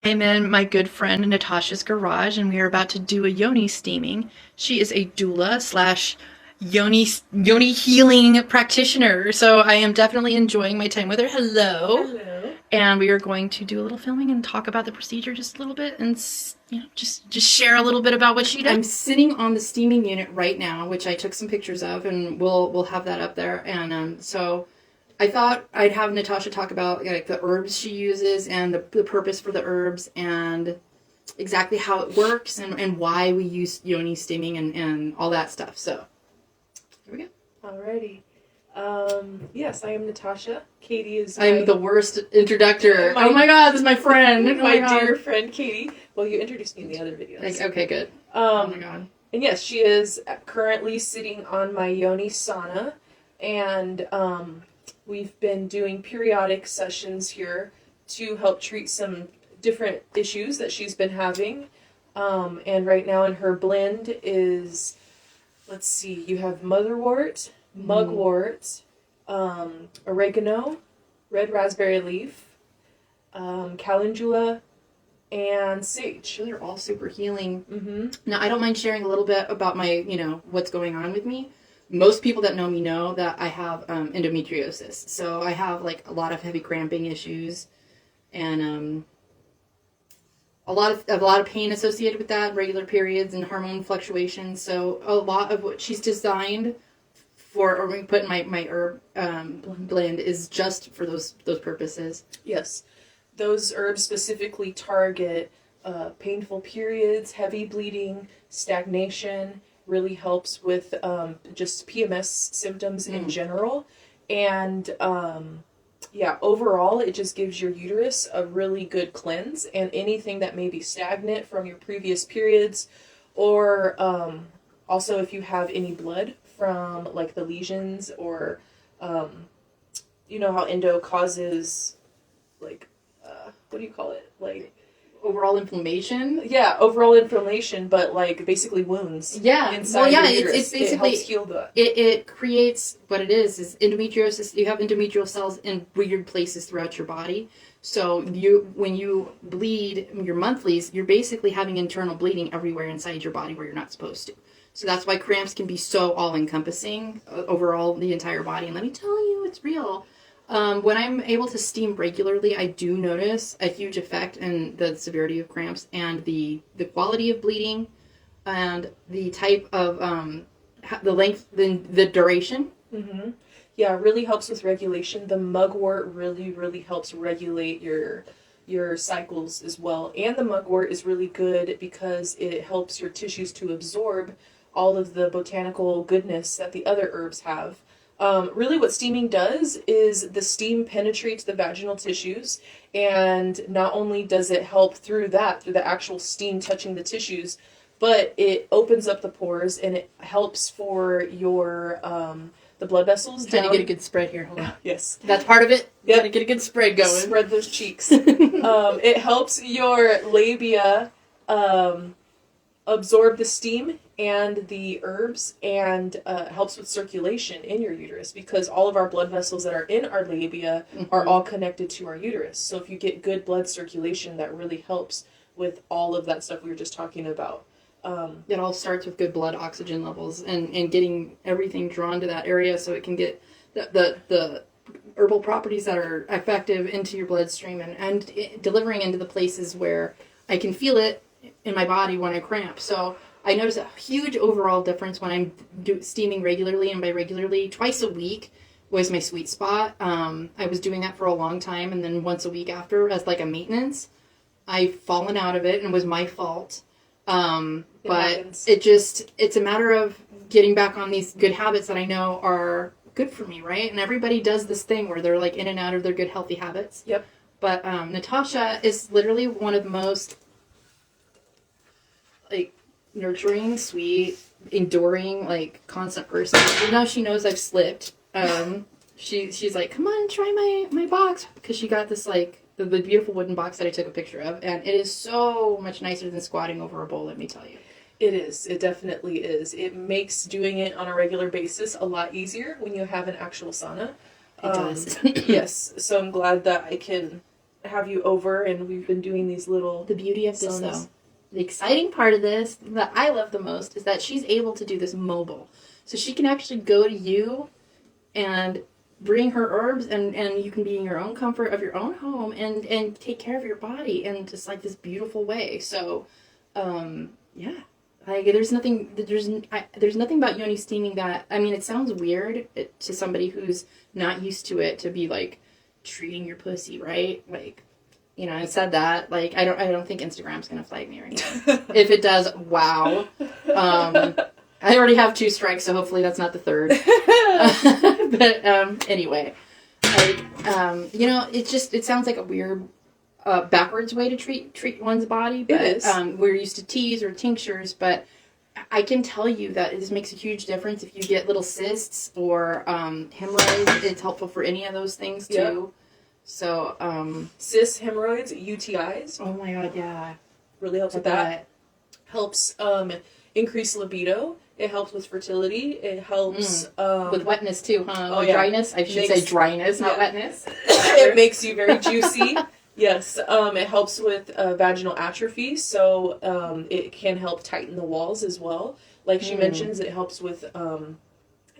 I'm in my good friend Natasha's garage, and we are about to do a yoni steaming. She is a doula slash yoni healing practitioner, so I am definitely enjoying my time with her. Hello. Hello. And we are going to do a little filming and talk about the procedure just a little bit, and just share a little bit about what she does. I'm sitting on the steaming unit right now, which I took some pictures of, and we'll have that up there. And so I thought I'd have Natasha talk about like the herbs she uses and the purpose for the herbs and exactly how it works and why we use yoni steaming and all that stuff. So here we go. Alrighty. Yes, I am Natasha. Katie is I'm the worst introductor. Oh my god, this is my friend. my dear friend Katie. Well, you introduced me in the other videos. Okay, good. Oh my god. And yes, she is currently sitting on my Yoni Sauna, and we've been doing periodic sessions here to help treat some different issues that she's been having. And right now in her blend is, let's see, you have motherwort, mugwort, oregano, red raspberry leaf, calendula, and sage. They're all super healing. Mm-hmm. Now, I don't mind sharing a little bit about my, what's going on with me. Most people that know me know that I have endometriosis. So I have like a lot of heavy cramping issues and a lot of pain associated with that, regular periods and hormone fluctuations. So a lot of what she's designed for, or we put in my herb blend is just for those purposes. Yes. Those herbs specifically target painful periods, heavy bleeding, stagnation, really helps with just PMS symptoms in general. And overall, it just gives your uterus a really good cleanse, and anything that may be stagnant from your previous periods, or also if you have any blood from like the lesions, or you know how endo causes like what do you call it, like overall inflammation? Yeah, overall inflammation, but like basically wounds. Yeah. Inside your uterus. It's basically, it helps heal that. It creates what it is endometriosis. You have endometrial cells in weird places throughout your body. So when you bleed your monthlies, you're basically having internal bleeding everywhere inside your body where you're not supposed to. So that's why cramps can be so all-encompassing overall the entire body. And let me tell you, it's real. When I'm able to steam regularly, I do notice a huge effect in the severity of cramps and the quality of bleeding and the type of, the length, the duration. Mm-hmm. Yeah, it really helps with regulation. The mugwort really, really helps regulate your cycles as well. And the mugwort is really good because it helps your tissues to absorb all of the botanical goodness that the other herbs have. Really what steaming does is the steam penetrates the vaginal tissues, and not only does it help through the actual steam touching the tissues, but it opens up the pores and it helps for your the blood vessels Trying to get a good spread here. Hold on. Yes. That's part of it. Yep. Gotta get a good spread going. Spread those cheeks. It helps your labia absorb the steam and the herbs, and helps with circulation in your uterus, because all of our blood vessels that are in our labia are all connected to our uterus. So if you get good blood circulation, that really helps with all of that stuff we were just talking about. It all starts with good blood oxygen levels and getting everything drawn to that area so it can get the herbal properties that are effective into your bloodstream and delivering into the places where I can feel it in my body when I cramp. So I notice a huge overall difference when I'm steaming regularly, and by regularly, twice a week was my sweet spot. I was doing that for a long time, and then once a week after as like a maintenance. I've fallen out of it, and it was my fault. But it's a matter of getting back on these good habits that I know are good for me, right? And everybody does this thing where they're like in and out of their good healthy habits. Yep. But Natasha is literally one of the most like nurturing, sweet, enduring, like constant person. Even though she knows I've slipped, she's like, come on, try my box, because she got this like the beautiful wooden box that I took a picture of, and it is so much nicer than squatting over a bowl, let me tell you. It is. It definitely is. It makes doing it on a regular basis a lot easier when you have an actual sauna. It does. Yes. So I'm glad that I can have you over, and we've been doing these little. The beauty of this, saunas. though, the exciting part of this that I love the most is that she's able to do this mobile. So she can actually go to you and bring her herbs, and you can be in your own comfort of your own home and take care of your body in just like this beautiful way. So, yeah. Like there's nothing about yoni steaming that, I mean, it sounds weird to somebody who's not used to it to be like treating your pussy, right? Like, you know, I said that, like, I don't think Instagram's gonna flag me right now. If it does, wow. I already have 2 strikes, so hopefully that's not the 3rd. But anyway, like, you know, it sounds like a weird backwards way to treat one's body, but It is. We're used to teas or tinctures, but I can tell you that this makes a huge difference if you get little cysts or hemorrhoids. It's helpful for any of those things too. Yep. So Cysts, hemorrhoids, UTIs. oh my god, yeah, Really helps with that. Helps increase libido. It helps with fertility. It helps with wetness too, huh? Oh, Or yeah. dryness. I should say dryness, not wetness. It makes you very juicy. Yes, it helps with vaginal atrophy, so it can help tighten the walls as well. Like she mentions, it helps with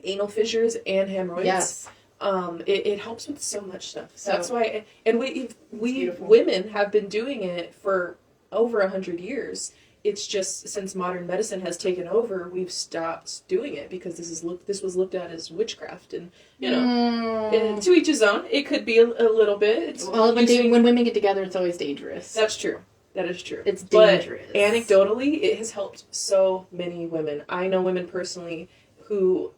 anal fissures and hemorrhoids. Yes. It helps with so much stuff. So, that's why, and we beautiful. women have been doing it for over 100 years. It's just since modern medicine has taken over, we've stopped doing it because this was looked at as witchcraft, and you know, to each his own. It could be a little bit. Well, when women get together, it's always dangerous. That's true. That is true. It's dangerous. But anecdotally, it has helped so many women. I know women personally who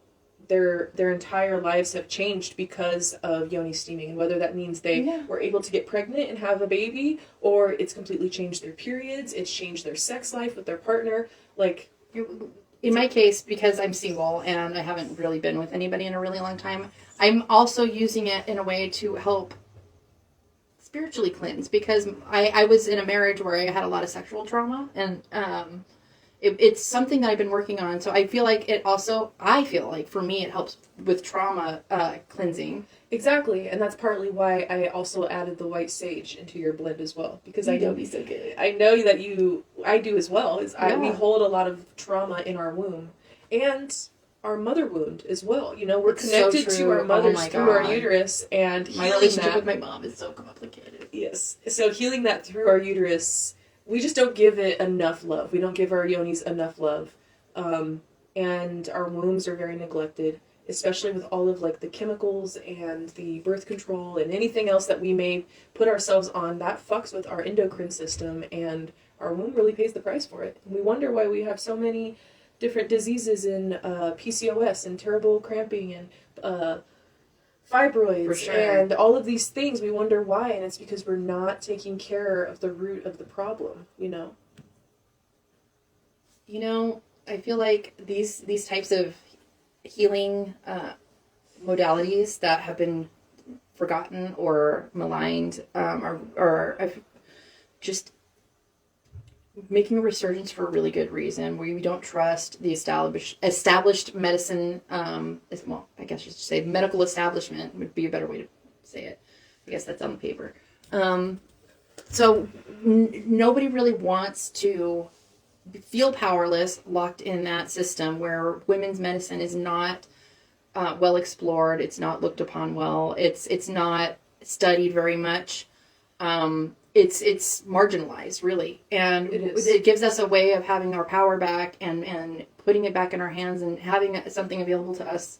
their entire lives have changed because of yoni steaming, and whether that means they were able to get pregnant and have a baby, or it's completely changed their periods, it's changed their sex life with their partner. Like, in my case, because I'm single and I haven't really been with anybody in a really long time, I'm also using it in a way to help spiritually cleanse, because I was in a marriage where I had a lot of sexual trauma, and it's something that I've been working on. So I feel like for me it helps with trauma cleansing. exactly, and that's partly why I also added the white sage into your blend as well, because I know be so good. I know that I do as well. We hold a lot of trauma in our womb and our mother wound as well. You know, we're connected to our mothers through our uterus, and my relationship with my mom is so complicated. Yes, so healing that through our uterus, we just don't give it enough love. We don't give our yonis enough love, and our wombs are very neglected, especially with all of like the chemicals and the birth control and anything else that we may put ourselves on. That fucks with our endocrine system, and our womb really pays the price for it. And we wonder why we have so many different diseases in PCOS and terrible cramping and fibroids and all of these things. We wonder why, and it's because we're not taking care of the root of the problem, you know? You know, I feel like these types of healing modalities that have been forgotten or maligned are just making a resurgence for a really good reason. We don't trust the established medicine. Well, I guess you should say medical establishment would be a better way to say it. I guess that's on the paper. So nobody really wants to feel powerless, locked in that system where women's medicine is not well explored. It's not looked upon well. It's not studied very much. It's marginalized, really, and it gives us a way of having our power back and putting it back in our hands and having something available to us,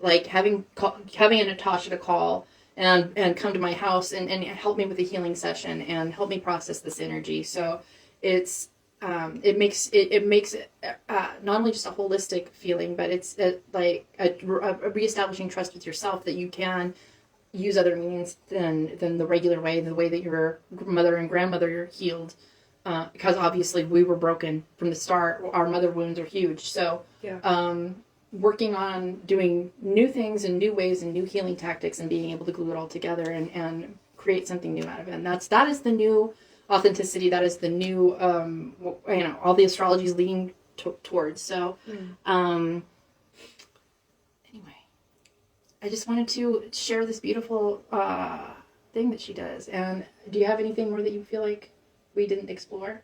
like having a Natasha to call and come to my house and help me with a healing session and help me process this energy. So it makes it not only just a holistic feeling, but it's like a reestablishing trust with yourself that you can use other means than the regular way, the way that your mother and grandmother healed, because obviously we were broken from the start. Our mother wounds are huge. So working on doing new things and new ways and new healing tactics and being able to glue it all together and create something new out of it. And that is the new authenticity. That is the new, all the astrology is leading towards. So, anyway, I just wanted to share this beautiful thing that she does. And Do you have anything more that you feel like we didn't explore?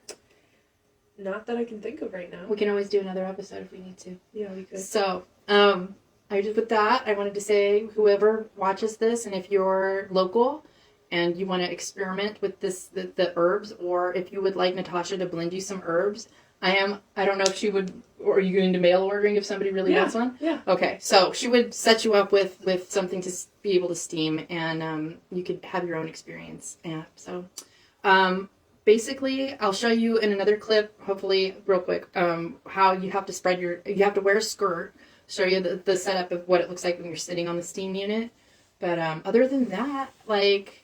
Not that I can think of right now. We can always do another episode if we need to. Yeah, we could. So, I just with that, I wanted to say, whoever watches this, and if you're local and you want to experiment with the herbs, or if you would like Natasha to blend you some herbs, I don't know if she would, or are you going to mail ordering if somebody really wants one? Yeah. Okay, so she would set you up with something to be able to steam, and you could have your own experience. Yeah, so basically, I'll show you in another clip, hopefully real quick, how you have to you have to wear a skirt, show you the setup of what it looks like when you're sitting on the steam unit. But other than that, like,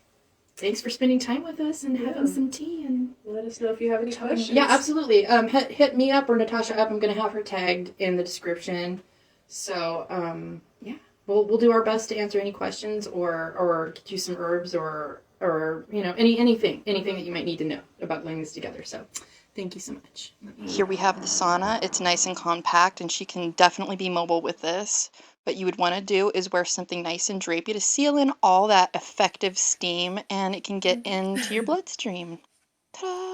thanks for spending time with us and having some tea and let us know if you have any questions. Yeah, absolutely. Hit me up or Natasha up. I'm going to have her tagged in the description. So, yeah, we'll do our best to answer any questions or get you some herbs or anything that you might need to know about gluing this together. So, thank you so much. Here we have the sauna. It's nice and compact, and she can definitely be mobile with this. What you would want to do is wear something nice and drapey to seal in all that effective steam, and it can get into your bloodstream. Ta-da!